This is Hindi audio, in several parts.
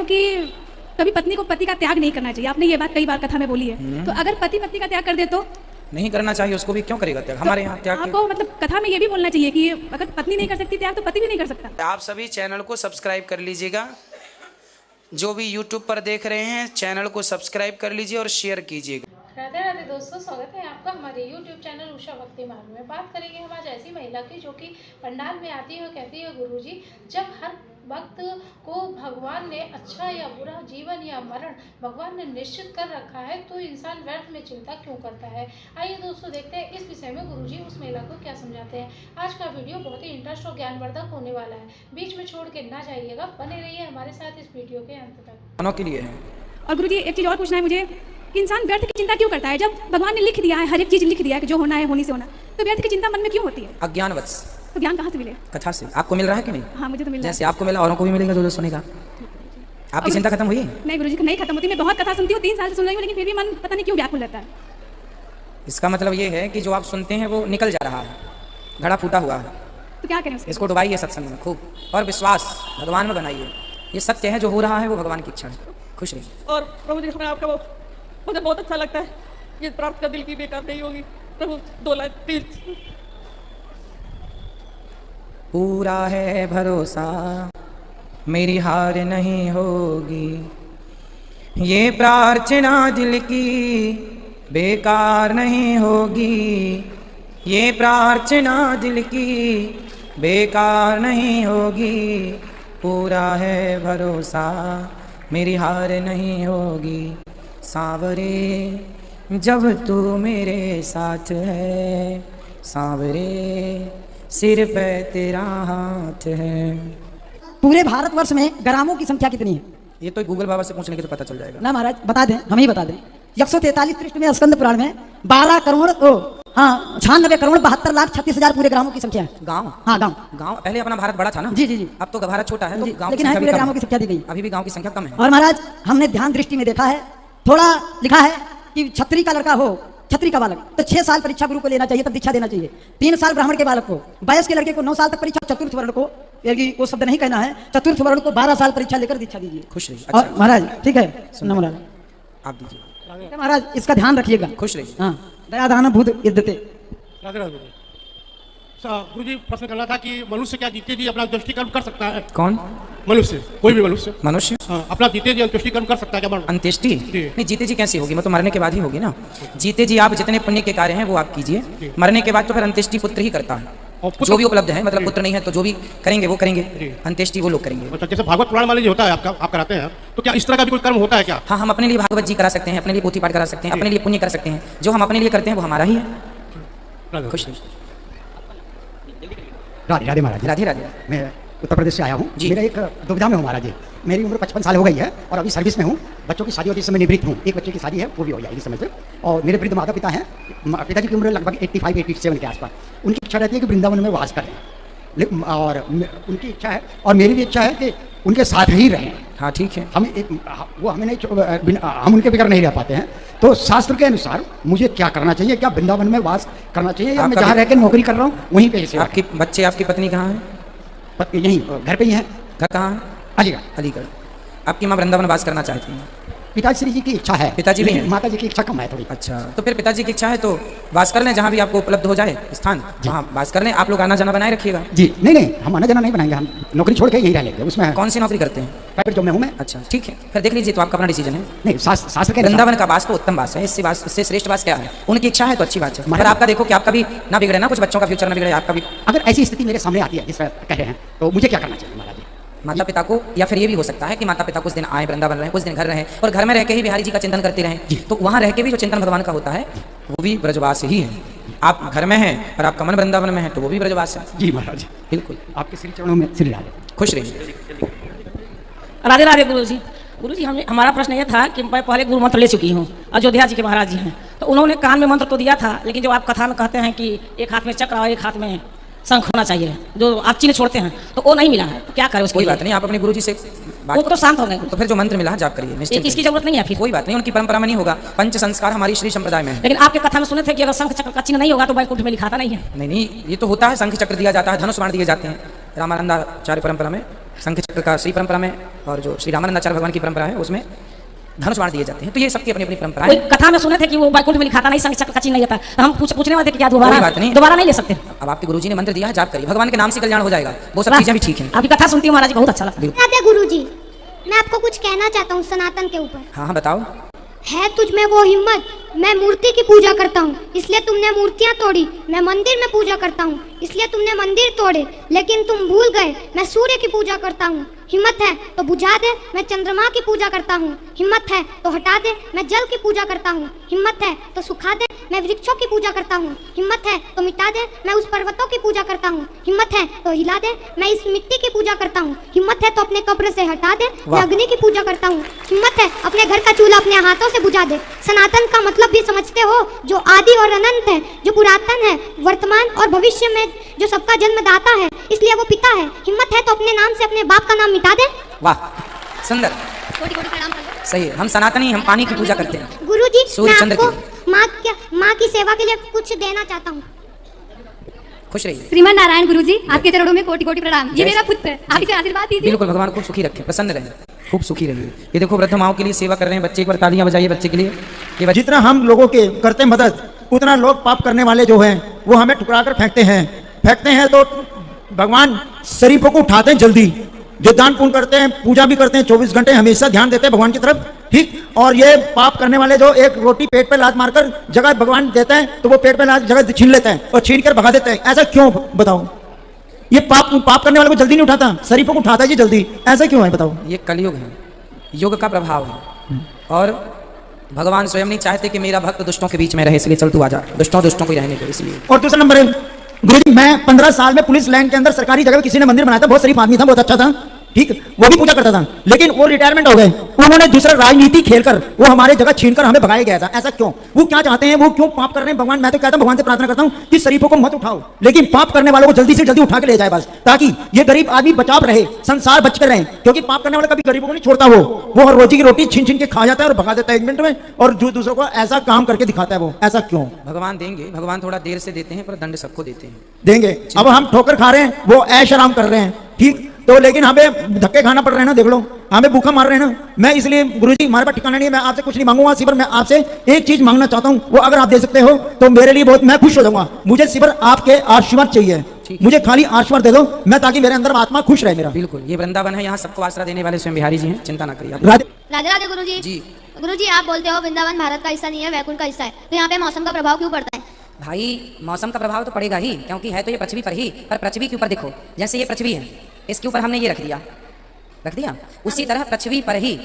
कि कभी पत्नी को पति का त्याग नहीं करना चाहिए। आपने ये बात कई बार कथा में बोली है। तो अगर पति पत्नी का त्याग कर दे तो नहीं करना चाहिए, उसको भी क्यों करेगा त्याग? हमारे यहाँ त्याग आपको मतलब कथा में ये भी बोलना चाहिए कि अगर पत्नी नहीं कर सकती त्याग तो पति भी नहीं कर सकता। आप सभी चैनल को सब्सक्राइब कर लीजिएगा। जो भी यूट्यूब पर देख रहे हैं चैनल को सब्सक्राइब कर लीजिए और शेयर कीजिएगा। राधे राधे दोस्तों, स्वागत है आपका हमारे YouTube चैनल उषा भक्ति मार्ग में। बात करेंगे हम आज ऐसी महिला की जो कि पंडाल में आती है और कहती है, गुरुजी जब हर वक्त को भगवान ने अच्छा या बुरा जीवन या मरण भगवान ने निश्चित कर रखा है तो इंसान व्यर्थ में चिंता क्यों करता है। आइए दोस्तों देखते हैं इस विषय में गुरुजी उस महिला को क्या समझाते हैं। आज का वीडियो बहुत ही इंटरेस्ट और ज्ञानवर्धक होने वाला है, बीच में छोड़ के ना जाइएगा, बने रहिए हमारे साथ इस वीडियो के अंत तक। के लिए है। और गुरुजी एक चीज़ और पूछना है मुझे कि इंसान व्यर्थ की चिंता क्यों करता है? जब भगवान ने लिख दिया है, हर एक चीज़ लिख दिया है कि जो होना है होनी से होना, तो व्यर्थ की चिंता मन में क्यों होती है? अज्ञानवश। तो ज्ञान कहाँ से मिले? कथा से। आपको मिल रहा है कि नहीं? हाँ मुझे तो मिल रहा है। जैसे आपको मिला औरों को भी मिलेगा जो सुनेगा। आपकी चिंता खत्म हुई? नहीं गुरुजी नहीं खत्म होती। मैं बहुत कथा सुनती हूँ, 3 साल से सुन रही हूँ, लेकिन फिर भी मन पता नहीं क्यों व्याकुल रहता है। इसका मतलब ये है कि जो आप सुनते हैं वो निकल जा रहा है, घड़ा फूटा हुआ है। तो क्या करें उसके? इसको डुबाइए सत्संग में खूब और विश्वास भगवान में बनाइए। ये सत्य है, जो हो रहा है वो भगवान की इच्छा है। खुश रहिए। और प्रभु जी हमें आपका वो मुझे बहुत अच्छा लगता है। ये प्रार्थना दिल की बेकार नहीं होगी प्रभु। 2 लाइन प्लीज। पूरा है भरोसा मेरी हार नहीं होगी, ये प्रार्थना दिल की बेकार नहीं होगी, ये प्रार्थना दिल की बेकार नहीं होगी। पूरा है भरोसा मेरी हार नहीं होगी, सांवरे जब तू मेरे साथ है, सांवरे सिर पे तेरा हाथ है। पूरे भारतवर्ष में ग्रामों की संख्या कितनी है? ये तो गूगल बाबा से पूछने के तो पता चल जाएगा ना महाराज बता दें, हम ही बता दें। 143 पृष्ठ में स्कंद पुराण में 12 करोड़ 96 करोड़ 72 लाख 36 हजार पूरे ग्रामों की संख्या है। गांव? हाँ गांव। गांव पहले अपना भारत बड़ा था ना। जी जी जी। अब तो भारत छोटा है तो गांव लेकिन पूरे ग्रामों की संख्या दी गई। अभी भी गांव की संख्या कम है। और महाराज हमने ध्यान दृष्टि में देखा है, थोड़ा लिखा है कि क्षत्रिय का लड़का हो, क्षत्रिय का बालक तो 6 साल परीक्षा गुरु को लेना चाहिए, तब दीक्षा देना चाहिए। 3 साल ब्राह्मण के बालक को, वयस्क के लड़के को 9 साल तक परीक्षा, चतुर्थ वर्ण को वो शब्द नहीं कहना है, चतुर्थ वर्ण को 12 साल परीक्षा लेकर दीक्षा दीजिए। खुश रहिए। और महाराज ठीक है सुनना महाराज, आप दीजिए महाराज इसका ध्यान रखिएगा। खुश रहिए। हाँ दया दान भूत इद्दते। राधे राधे गुरुजी, प्रश्न करना था कि मनुष्य क्या जीते जी अपना तुष्टिकर्म कर सकता है? कौन? मनुष्य, कोई भी मनुष्य। मनुष्य अपना जीते जी अंत्येष्टिकर्म कर सकता है क्या? अंत्येष्टि नहीं, जीते जी कैसी होगी? मैं तो मरने के बाद ही होगी ना। जीते जी आप जितने पुण्य के कार्य हैं वो आप कीजिए, मरने के बाद तो फिर अंत्येष्टि पुत्र ही करता है। जो भी उपलब्ध है, मतलब पुत्र नहीं है तो जो भी करेंगे वो करेंगे, अंत्येष्टि वो लोग करेंगे। मतलब जैसे भागवत पुराण वाले जो होता है आप कराते हैं, तो क्या इस तरह का भी कोई कर्म होता है क्या? हाँ, हम अपने लिए भागवत जी करा सकते हैं, अपने लिए पोथी पाठ करा सकते हैं, अपने लिए पुण्य कर सकते हैं। जो हम अपने लिए करते हैं वो हमारा ही है। खुश रहिए। राधे राधे महाराज। राधे राधे। मैं उत्तर प्रदेश से आया हूँ। मेरा एक दुविधा में हूँ महाराज जी। मेरी उम्र 55 साल हो गई है और अभी सर्विस में हूँ। बच्चों की शादी होती है, इस समय निवृत्त हूँ। एक बच्चे की शादी है, वो भी हो जाएगी इस समय से। और मेरे वृद्ध माता पिता हैं, पिताजी की उम्र लगभग 85-87 के आसपास। उनकी इच्छा रहती है कि वृंदावन में वास करें, और उनकी इच्छा है और मेरी भी इच्छा है कि उनके साथ ही रहें। हाँ ठीक है। हम वो हमें नहीं, हम उनके बगैर नहीं रह पाते हैं। तो शास्त्र के अनुसार मुझे क्या करना चाहिए? क्या वृंदावन में वास करना चाहिए या मैं जहाँ रह के नौकरी कर रहा हूँ वहीं पे? आपके बच्चे, आपकी पत्नी कहाँ है? यहीं घर पे ही है। घर कहाँ है? अलीगढ़। अलीगढ़। आपकी माँ वृंदावन वास करना चाहती हैं? पिताश्री जी की इच्छा है। पिताजी भी हैं? माता जी की इच्छा कम है थोड़ी। अच्छा, तो फिर पिताजी की इच्छा है तो वास कर लें, जहाँ भी आपको उपलब्ध हो जाए स्थान वहाँ वास कर लें। आप लोग आना जाना बनाए रखिएगा। जी नहीं, हम आना जाना नहीं बनाएंगे, हम नौकरी छोड़ के यही रह लेंगे। उसमें कौन सी नौकरी करते हैं? प्राइवेट जॉब में हूँ मैं। अच्छा ठीक है, फिर देख लीजिए, तो आपका अपना डिसीजन है। नहीं, शास्त्र के वृंदावन का वास तो उत्तम वास है, इससे श्रेष्ठ वास क्या है? उनकी इच्छा है तो अच्छी बात है, मगर आपका देखो कि आपका भी ना बिगड़े ना, कुछ बच्चों का फ्यूचर ना बिगड़े, आपका भी। अगर ऐसी स्थिति मेरे सामने आती है जिस कह रहे हैं, तो मुझे क्या करना चाहिए महाराज? माता पिता को, या फिर ये भी हो सकता है कि माता पिता कुछ दिन आए वृंदावन रहें, कुछ दिन घर रहें, और घर में रह के ही बिहारी जी का चिंतन करते रहें, तो वहाँ रह के भी जो चिंतन भगवान का होता है वो भी ब्रजवास ही है। आप घर में हैं और आपका मन वृंदावन में है तो वो भी ब्रजवास है। जी महाराज बिल्कुल। आपके श्री चरणों में सिर डालें। खुश रहिए। राधे राधे गुरुजी। गुरुजी हमारा प्रश्न ये था कि मैं पहले गुरु मंत्र ले चुकी हूँ, अयोध्या जी के महाराज जी हैं, तो उन्होंने कान में मंत्र तो दिया था, लेकिन जो आप कथा में कहते हैं कि एक हाथ में चक्र और एक हाथ में शंख होना चाहिए, जो आप चिन्ह छोड़ते हैं, तो वो नहीं मिला है, तो क्या करें उसको? कोई बात नहीं, आप अपने गुरुजी से वो तो शांत हो गए। तो फिर जो मंत्र मिला जाप करिए, निश्चित। इसकी जरूरत नहीं है फिर? कोई बात नहीं, उनकी परंपरा में नहीं होगा। पंच संस्कार हमारी श्री संप्रदाय में है। लेकिन आपके कथा में सुने थे कि अगर शंख चक्र का चिन्ह नहीं होगा तो वैकुंठ में लिखाता नहीं है। नहीं, ये तो होता है, शंख चक्र दिया जाता है, धनुष बाण दिए जाते हैं रामानंदाचार्य परंपरा में। शंख चक्र का श्री परंपरा में और जो श्री रामानंदाचार्य भगवान की परंपरा है उसमें धनुष बाण दिए जाते हैं। तो ये सबकी अपनी अपनी परंपरा कोई है। कथा में सुने थे कि वो बैकुंठ में लिखा था नहीं शंख चक्र का चिन्ह नहीं था। हम पूछने वाले थे कि क्या कोई बात नहीं। दोबारा नहीं ले सकते? अब आपके गुरुजी ने मंत्र दिया है, जाप करिए, भगवान के नाम से कल्याण हो जाएगा, वो सब चीजें भी ठीक हैं। आपकी कथा सुनती हूँ महाराज, बहुत अच्छा लगता है। गुरुजी, मैं आपको कुछ कहना चाहता हूँ सनातन के ऊपर। हाँ बताओ। है तुझ में वो हिम्मत, मैं मूर्ति की पूजा करता हूँ इसलिए तुमने मूर्तियाँ तोड़ी। मैं मंदिर में पूजा करता हूँ इसलिए तुमने मंदिर तोड़े। लेकिन तुम भूल गए मैं सूर्य की पूजा करता हूँ। हिम्मत है तो बुझा दे, मैं चंद्रमा की पूजा करता हूँ। हिम्मत है तो हटा दे, मैं जल की पूजा करता हूँ। हिम्मत है तो सुखा दे, मैं वृक्षों की पूजा करता हूँ। हिम्मत है तो मिटा दे, मैं उस पर्वतों की पूजा करता हूँ। हिम्मत है तो हिला दे, मैं इस मिट्टी की पूजा करता हूँ। हिम्मत है तो अपने कब्र से हटा दे, मैं अग्नि की पूजा करता हूँ। हिम्मत है अपने घर का चूल्हा अपने हाथों से बुझा दे। सनातन का मतलब भी समझते हो, जो आदि और अनंत है, जो पुरातन है, वर्तमान और भविष्य में जो सबका जन्मदाता है, इसलिए वो पिता है। हिम्मत है तो अपने नाम से अपने बाप का नाम मिटा दे। वाह, सुंदर, कोटि कोटि प्रणाम कर लो। सही है। हम सनातनी, हम पानी की पूजा करते हैं। गुरुजी, सूर्य मैं चंद्र आपको माँ की सेवा के लिए कुछ देना चाहता हूँ। खुश रहिए। श्रीमान नारायण गुरुजी, आपके चरणों में कोटि कोटि प्रणाम। ये जय मेरा पुत्र है, आप इसे आशीर्वाद दीजिए। बिल्कुल, भगवान को सुखी रखें, प्रसन्न रहें, खूब सुखी रहिए। ये देखो वृद्ध माओ के लिए सेवा कर रहे हैं बच्चे, एक बार तालियां बजाइए बच्चे के लिए। ये बच्चे जितना हम लोगों के करते मदद, उतना लोग पाप करने वाले जो हैं वो हमें ठुकरा कर फेंकते हैं तो भगवान शरीफों को उठाते हैं जल्दी। जो दान पुण्य करते हैं, पूजा भी करते हैं, 24 घंटे हमेशा ध्यान देते हैं भगवान की तरफ, ठीक। और ये पाप करने वाले जो एक रोटी पेट पे लात मारकर जगह भगवान देते हैं तो वो पेट पे लात जगह छीन लेते हैं और छीन कर भगा देते हैं। ऐसा क्यों बताओ? ये पाप करने वाले को जल्दी नहीं उठाता, शरीफों को उठाता है जी जल्दी, ऐसा क्यों है बताओ? ये कलयुग है, युग का प्रभाव है। और भगवान स्वयं नहीं चाहते कि मेरा भक्त दुष्टों के बीच में रहे, इसलिए चल तू आजा, दुष्टों को ही रहने दो इसलिए। और दूसरा नंबर है गुरुजी, मैं 15 साल में पुलिस लाइन के अंदर सरकारी जगह किसी ने मंदिर बनाया था, बहुत शरीफ आदमी था, बहुत अच्छा था, ठीक, वो भी पूजा करता था, लेकिन वो रिटायरमेंट हो गए। उन्होंने दूसरा राजनीति खेलकर वो हमारे जगह छीनकर हमें भगाया गया था। ऐसा क्यों? वो क्या चाहते हैं? वो क्यों पाप कर रहे हैं? भगवान, मैं तो कहता हूं, भगवान से प्रार्थना करता हूं कि शरीफों को मत उठाओ, लेकिन पाप करने वालों को जल्दी से जल्दी उठा के ले जाए बस, ताकि ये गरीब आदमी बचाव रहे, संसार बच कर रहे। क्योंकि पाप करने वाला कभी गरीबों को नहीं छोड़ता, वो हर रोजी की रोटी छीन छीन के खा जाता है और भगा देता है 1 मिनट में, और जो दूसरों को ऐसा काम करके दिखाता है वो। ऐसा क्यों? भगवान देंगे, भगवान थोड़ा देर से देते हैं पर दंड सबको देते हैं, देंगे। अब हम ठोकर खा रहे हैं, वो ऐश आराम कर रहे हैं, ठीक, तो लेकिन हमें धक्के खाना पड़ रहे हैं ना, देख लो, हमें भूखा मार रहे हैं ना। मैं इसलिए गुरुजी, हमारे पास ठिकाना नहीं है, मैं आपसे कुछ नहीं मांगूंगा, सिर्फ मैं आपसे एक चीज मांगना चाहता हूं, वो अगर आप दे सकते हो तो मेरे लिए बहुत, मैं खुश हो जाऊंगा। मुझे सिर्फ आपके आशीर्वाद चाहिए, मुझे खाली आशीर्वाद दे दो, मैं, ताकि मेरे अंदर आत्मा खुश रहे मेरा। बिल्कुल, ये वृंदावन है, यहाँ सबको आश्रय देने वाले स्वयं बिहारी जी हैं, चिंता ना करिए। राधे राधे गुरुजी। जी गुरुजी, आप बोलते हो वृंदावन भारत का हिस्सा नहीं है, वैकुंठ का हिस्सा है, तो यहाँ पे मौसम का प्रभाव क्यों पड़ता है? भाई, मौसम का प्रभाव तो पड़ेगा ही, क्योंकि है तो ये पृथ्वी पर ही, पर पृथ्वी के ऊपर देखो, जैसे ये पृथ्वी है, इसके ऊपर हमने ये रख दिया, उसी तरह पृथ्वी पर ही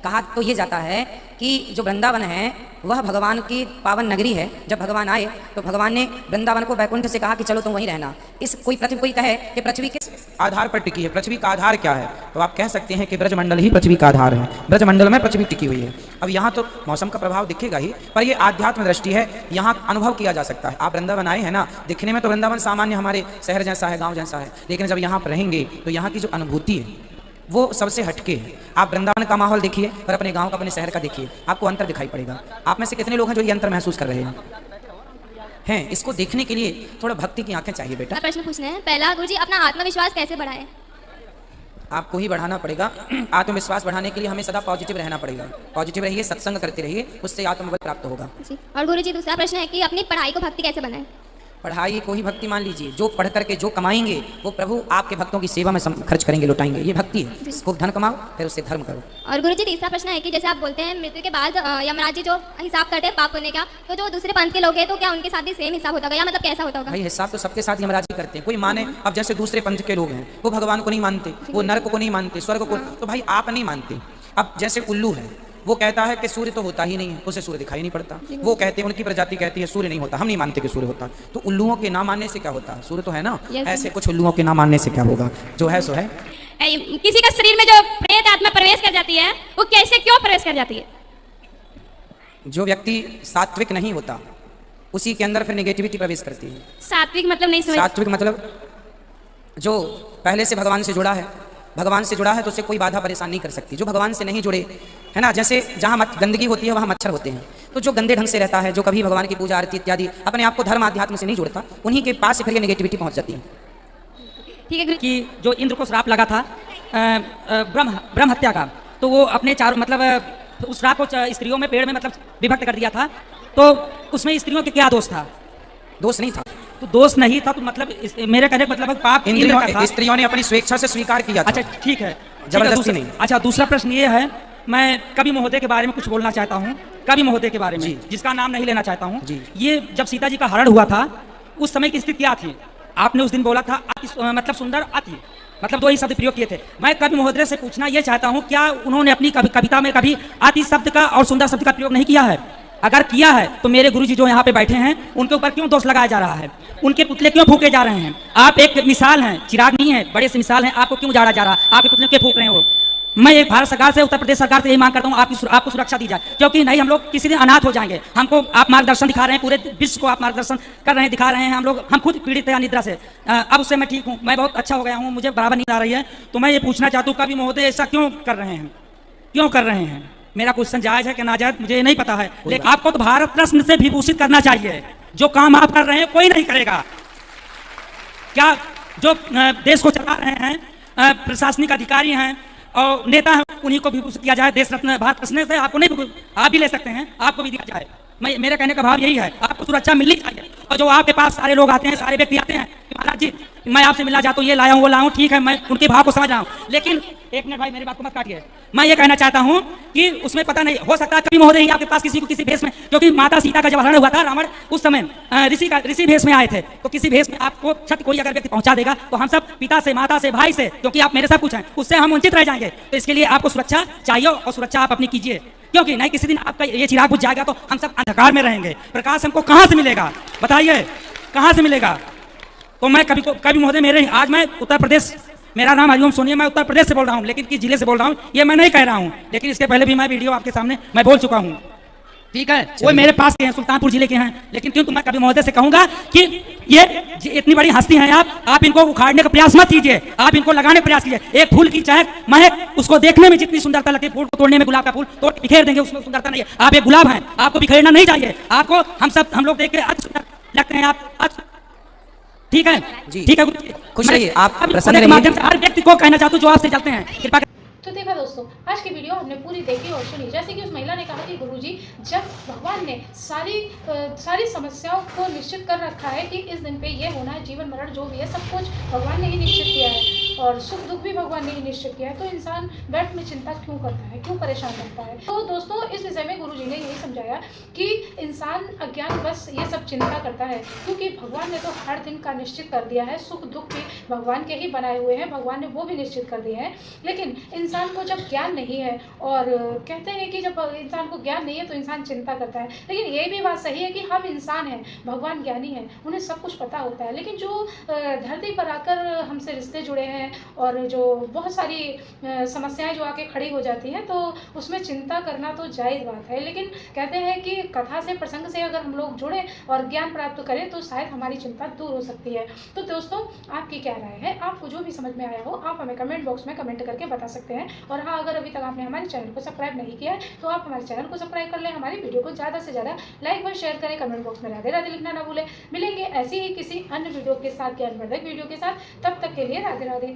कहा तो ये जाता है कि जो वृंदावन है वह भगवान की पावन नगरी है। जब भगवान आए तो भगवान ने वृंदावन को वैकुंठ से कहा कि चलो तुम वहीं रहना। इस कोई कहे कि पृथ्वी किस आधार पर टिकी है, पृथ्वी का आधार क्या है, तो आप कह सकते हैं कि ब्रजमंडल ही पृथ्वी का आधार है, ब्रजमंडल में पृथ्वी टिकी हुई है। अब यहाँ तो मौसम का प्रभाव दिखेगा ही, पर ये आध्यात्म दृष्टि है, यहाँ अनुभव किया जा सकता है। आप वृंदावन आए हैं ना, दिखने में तो वृंदावन सामान्य हमारे शहर जैसा है, गाँव जैसा है, लेकिन जब यहाँ पर रहेंगे तो यहाँ की जो अनुभूति है वो सबसे हटके है। आप वृंदावन का माहौल देखिए और अपने गांव का, अपने शहर का देखिए, आपको अंतर दिखाई पड़ेगा। आप में से कितने लोग हैं जो ये अंतर महसूस कर रहे हैं? इसको देखने के लिए थोड़ा भक्ति की आंखें चाहिए बेटा। प्रश्न पूछने हैं। पहला गुरुजी, अपना आत्मविश्वास कैसे बढ़ाए? आपको ही बढ़ाना पड़ेगा। आत्मविश्वास बढ़ाने के लिए हमें सदा पॉजिटिव रहना पड़ेगा। पॉजिटिव रहिए, सत्संग करते रहिए, उससे आत्मबल प्राप्त होगा। और गुरुजी, दूसरा प्रश्न है कि अपनी पढ़ाई को भक्ति कैसे बनाए? पढ़ाई को ही भक्ति मान लीजिए। जो पढ़ करके जो कमाएंगे वो प्रभु आपके भक्तों की सेवा में खर्च करेंगे, लुटाएंगे, ये भक्ति है। खूब धन कमाओ, फिर उससे धर्म करो। और गुरुजी, तीसरा प्रश्न है कि जैसे आप बोलते हैं मृत्यु के बाद यमराज जी जो हिसाब करते हैं पाप करने का, तो जो दूसरे पंथ के लोग हैं तो क्या उनके साथ भी सेम हिसाब होता है, या मतलब कैसा होता होगा? भाई, हिसाब तो सबके साथ यमराज ही करते हैं, कोई माने। अब जैसे दूसरे पंथ के लोग हैं, वो भगवान को नहीं मानते, वो नरक को नहीं मानते, स्वर्ग को, तो भाई आप नहीं मानते। अब जैसे उल्लू है, वो कहता है कि सूर्य तो होता ही नहीं है, उसे सूर्य दिखाई नहीं पड़ता। वो कहते हैं, उनकी प्रजाति कहती है सूर्य नहीं होता, हम नहीं मानते कि सूर्य होता। तो उल्लुओं के ना मानने से क्या होता है? सूर्य तो है ना। ऐसे कुछ उल्लुओं के ना मानने से क्या होगा? जो है सो है। किसी का शरीर में जो प्रेत आत्मा प्रवेश कर जाती है, वो कैसे क्यों प्रवेश कर जाती है? जो व्यक्ति सात्विक नहीं होता उसी के अंदर फिर नेगेटिविटी प्रवेश करती है। सात्विक मतलब नहीं समझ। सात्विक मतलब जो पहले से भगवान से जुड़ा है, भगवान से जुड़ा है तो उससे कोई बाधा परेशान नहीं कर सकती। जो भगवान से नहीं जुड़े, है ना, जैसे जहाँ गंदगी होती है वहाँ मच्छर होते हैं, तो जो गंदे ढंग से रहता है, जो कभी भगवान की पूजा आरती इत्यादि अपने आप को धर्म आध्यात्म से नहीं जोड़ता, उन्हीं के पास से फिर ये नेगेटिविटी पहुँच जाती है। ठीक है कि जो इंद्र को श्राप लगा था ब्रह्म हत्या का, तो वो अपने चारों मतलब उस रात को स्त्रियों में पेड़ में मतलब विभक्त कर दिया था, तो उसमें स्त्रियों के क्या दोष था? दोष नहीं था। तो दोष नहीं था तो मतलब मेरे कहने का मतलब पाप इंद्रियों का था। स्त्रियों ने अपनी स्वेच्छा से स्वीकार किया था। अच्छा ठीक है, जबरदस्ती नहीं। अच्छा दूसरा प्रश्न ये है, मैं कवि महोदय के बारे में कुछ बोलना चाहता हूँ, कवि महोदय के बारे में, जिसका नाम नहीं लेना चाहता हूँ। ये जब सीता जी का हरण हुआ था उस समय की स्थिति क्या थी? आपने उस दिन बोला था मतलब सुंदर अति, मतलब दो ही शब्द प्रयोग किए थे। मैं कवि महोदय से पूछना ये चाहता हूँ, क्या उन्होंने अपनी कविता में कभी अति शब्द का और सुंदर शब्द का प्रयोग नहीं किया है? अगर किया है तो मेरे गुरुजी जो यहाँ पे बैठे हैं उनके ऊपर क्यों दोष लगाया जा रहा है? उनके पुतले क्यों फूके जा रहे हैं? आप एक मिसाल हैं, चिराग नहीं है, बड़े से मिसाल हैं, आपको क्यों उजाड़ा जा रहा है? आपके पुतले क्यों फूक रहे हो? मैं एक भारत सरकार से, उत्तर प्रदेश सरकार से यही मांग करता हूँ आपको सुरक्षा दी जाए, क्योंकि नहीं हम लोग किसी दिन अनाथ हो जाएंगे। हमको आप मार्गदर्शन दिखा रहे हैं, पूरे विश्व को आप मार्गदर्शन कर रहे हैं, दिखा रहे हैं। हम खुद पीड़ित हैं निद्रा से, अब उससे मैं ठीक हूँ, मैं बहुत अच्छा हो गया हूँ, मुझे बराबर नींद आ रही है। तो मैं ये पूछना चाहता हूँ कवि महोदय ऐसा क्यों कर रहे हैं, क्यों कर रहे हैं? मेरा क्वेश्चन जायज है कि नाजायज मुझे नहीं पता है, लेकिन आपको तो भारत रत्न से विभूषित करना चाहिए। जो काम आप कर रहे हैं कोई नहीं करेगा। क्या जो देश को चला रहे हैं प्रशासनिक अधिकारी हैं और नेता हैं, उन्हीं को विभूषित किया जाए देश रत्न भारत रत्न से? आपको नहीं, आप भी ले सकते हैं, आपको भी दिया जाए। मेरे कहने का भाव यही है, आपको सुरक्षा मिलनी चाहिए। और जो आपके पास सारे लोग आते हैं, सारे व्यक्ति आते हैं कि महाराज जी मैं आपसे मिलना चाहता हूँ, ये लाया हूँ वो लाया हूँ, ठीक है, मैं उनके भाव को समझ रहा हूँ, लेकिन एक मिनट भाई मेरी बात को मत काटिए। मैं ये कहना चाहता हूँ कि उसमें पता नहीं हो सकता कवि महोदय ही आपके पास किसी को किसी भेष में, क्योंकि माता सीता का जब हरण हुआ था, रावण उस समय ऋषि भेष में आए थे, तो किसी भेष में आपको क्षति कोई अगर व्यक्ति पहुंचा देगा तो हम सब पिता से, माता से, भाई से, क्योंकि आप मेरे सब कुछ हैं, उससे हम वंचित रह जाएंगे। तो इसके लिए आपको सुरक्षा चाहिए और सुरक्षा आप अपनी कीजिए, क्योंकि नहीं किसी दिन आपका ये चिराग बुझ जाएगा तो हम सब अंधकार में रहेंगे। प्रकाश हमको कहाँ से मिलेगा बताइए, कहाँ से मिलेगा? तो मैं कवि महोदय मेरे, आज मैं उत्तर प्रदेश, मेरा नाम हरिओम सोनी है, मैं उत्तर प्रदेश से बोल रहा हूँ, लेकिन किस जिले से बोल रहा हूँ ये मैं नहीं कह रहा हूँ, लेकिन इसके पहले भी मैं वीडियो आपके सामने मैं बोल चुका हूँ, ठीक है? वो मेरे पास के हैं, सुल्तानपुर जिले के हैं, लेकिन क्यों मैं कवि महोदय से कहूंगा कि ये इतनी बड़ी हस्ती हैं आप इनको उखाड़ने का प्रयास मत कीजिए, आप इनको लगाने का प्रयास कीजिए। एक फूल की चाहे महक, उसको देखने में जितनी सुंदरता लगती है, फूल को तोड़ने में, गुलाब का फूल तोड़ बिखेर देंगे, उसमें सुंदरता नहीं है। आप एक गुलाब हैं, आपको बिखेरना नहीं चाहिए, आपको हम लोग देख के अति सुंदर लगते हैं आप, ठीक है? ठीक है, खुश रहिए आप, प्रसन्न रहिए। माध्यम से हर व्यक्ति को कहना चाहता हूँ जो आपसे चलते हैं, कृपा। तो देखा दोस्तों, आज की वीडियो हमने पूरी देखी और सुनी। जैसे कि उस महिला ने कहा कि गुरुजी, जब भगवान ने सारी समस्याओं को निश्चित कर रखा है कि इस दिन पे ये होना है, जीवन मरण जो भी है सब कुछ भगवान ने ही निश्चित किया है और सुख दुख भी भगवान ने ही निश्चित किया है, तो इंसान बैठ में चिंता क्यों करता है, क्यों परेशान रहता है? तो दोस्तों इस विषय में गुरुजी ने यही समझाया कि इंसान अज्ञानवश ये सब चिंता करता है, क्योंकि भगवान ने तो हर दिन का निश्चित कर दिया है, सुख दुख भी भगवान के ही बनाए हुए हैं, भगवान ने वो भी निश्चित कर दिए हैं। लेकिन इंसान को जब ज्ञान नहीं है, और कहते हैं कि जब इंसान को ज्ञान नहीं है तो इंसान चिंता करता है, लेकिन ये भी बात सही है कि हम इंसान हैं, भगवान ज्ञानी हैं, उन्हें सब कुछ पता होता है। लेकिन जो धरती पर आकर हमसे रिश्ते जुड़े हैं और जो बहुत सारी समस्याएं जो आके खड़ी हो जाती हैं, तो उसमें चिंता करना तो जायज़ बात है। लेकिन कहते हैं कि कथा से, प्रसंग से अगर हम लोग जुड़े और ज्ञान प्राप्त करें तो शायद हमारी चिंता दूर हो सकती है। तो दोस्तों आपकी क्या राय है? आपको जो भी समझ में आया हो आप हमें कमेंट बॉक्स में कमेंट करके बता सकते हैं। और हाँ, अगर अभी तक आपने हमारे चैनल को सब्सक्राइब नहीं किया है तो आप हमारे चैनल को सब्सक्राइब कर लें, हमारी वीडियो को ज़्यादा से ज़्यादा लाइक व शेयर करें, कमेंट बॉक्स में राधे राधे लिखना ना भूलें। मिलेंगे ऐसी ही किसी अन्य वीडियो के साथ, ज्ञानवर्धक वीडियो के साथ, तब तक के लिए राधे राधे।